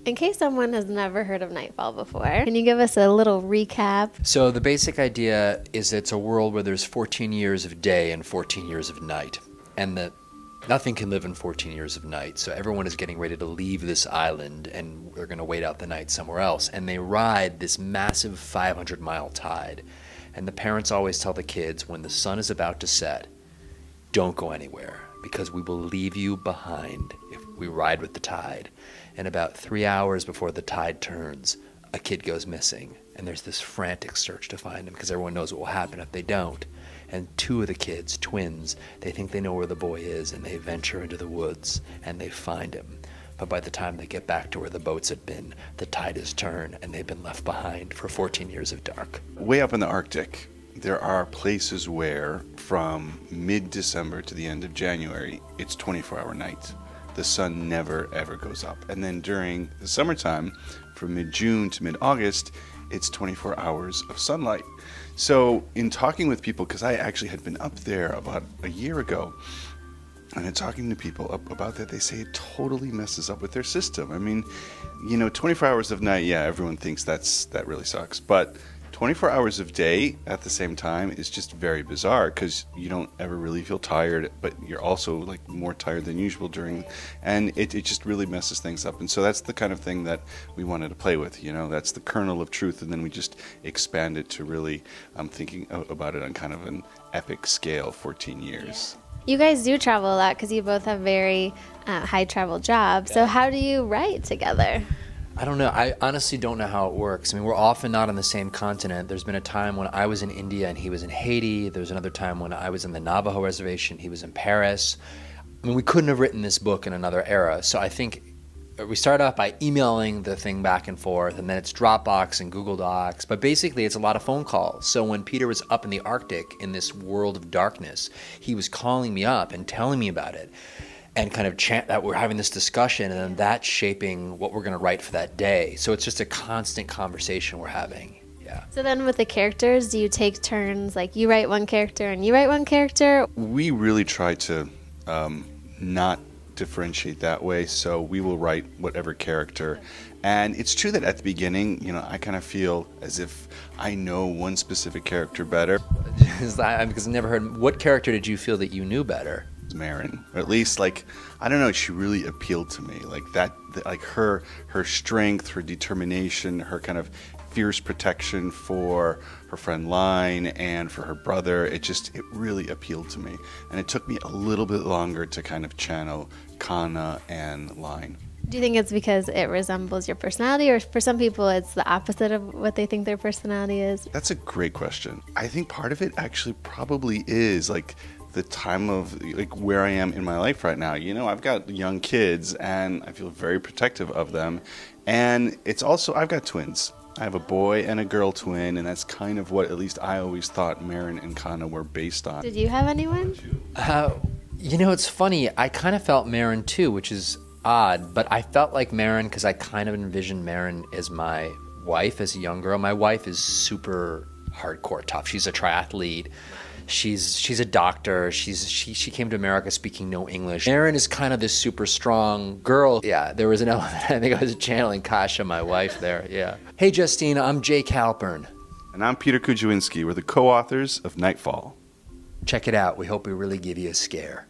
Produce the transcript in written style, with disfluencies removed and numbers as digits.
In case someone has never heard of Nightfall before, can you give us a little recap? So the basic idea is it's a world where there's 14 years of day and 14 years of night, and that nothing can live in 14 years of night. So everyone is getting ready to leave this island, and they're going to wait out the night somewhere else. And they ride this massive 500-mile tide. And the parents always tell the kids, when the sun is about to set, don't go anywhere, because we will leave you behind if we ride with the tide. And about 3 hours before the tide turns, a kid goes missing. And there's this frantic search to find him, because everyone knows what will happen if they don't. And two of the kids, twins, they think they know where the boy is, and they venture into the woods, and they find him. But by the time they get back to where the boats had been, the tide has turned, and they've been left behind for 14 years of dark. Way up in the Arctic, there are places where from mid-December to the end of January, it's 24-hour nights. The sun never, ever goes up. And then during the summertime, from mid-June to mid-August, it's 24 hours of sunlight. So in talking with people, because I actually had been up there about a year ago, and in talking to people about that, they say it totally messes up with their system. I mean, 24 hours of night, yeah, everyone thinks that really sucks. But 24 hours of day at the same time is just very bizarre, because you don't ever really feel tired, but you're also like more tired than usual and it just really messes things up. And so that's the kind of thing that we wanted to play with, that's the kernel of truth, and then we just expand it to really thinking about it on kind of an epic scale, 14 years. You guys do travel a lot because you both have very high travel jobs. So how do you write together? I don't know. I honestly don't know how it works. I mean, we're often not on the same continent. There's been a time when I was in India and he was in Haiti. There's another time when I was in the Navajo reservation, he was in Paris. I mean, we couldn't have written this book in another era. So I think we start off by emailing the thing back and forth, and then it's Dropbox and Google Docs. But basically, it's a lot of phone calls. So when Peter was up in the Arctic in this world of darkness, he was calling me up and telling me about it, and kind of chant that we're having this discussion, and then that's shaping what we're going to write for that day. So it's just a constant conversation we're having. Yeah. So then with the characters, do you take turns? Like you write one character and you write one character? We really try to not differentiate that way. So we will write whatever character. And it's true that at the beginning, I kind of feel as if I know one specific character better. Because I never heard, what character did you feel that you knew better? Marin, or at least I don't know, she really appealed to me, her strength, her determination, her kind of fierce protection for her friend Line and for her brother. It really appealed to me, and it took me a little bit longer to kind of channel Kana and Line. Do you think it's because it resembles your personality, or for some people it's the opposite of what they think their personality is? That's a great question. I think part of it actually probably is the time of where I am in my life right now. I've got young kids and I feel very protective of them. And it's also, I've got twins. I have a boy and a girl twin, and that's kind of what at least I always thought Marin and Kana were based on. Did you have anyone? It's funny. I kind of felt Marin too, which is odd, but I felt like Marin because I kind of envisioned Marin as my wife as a young girl. My wife is super hardcore tough. She's a triathlete. She's a doctor. She came to America speaking no English. Marin is kind of this super strong girl. Yeah, there was an element. I think I was channeling Kasha, my wife, there. Yeah. Hey, Justine, I'm Jake Halpern. And I'm Peter Kujawinski. We're the co-authors of Nightfall. Check it out. We hope we really give you a scare.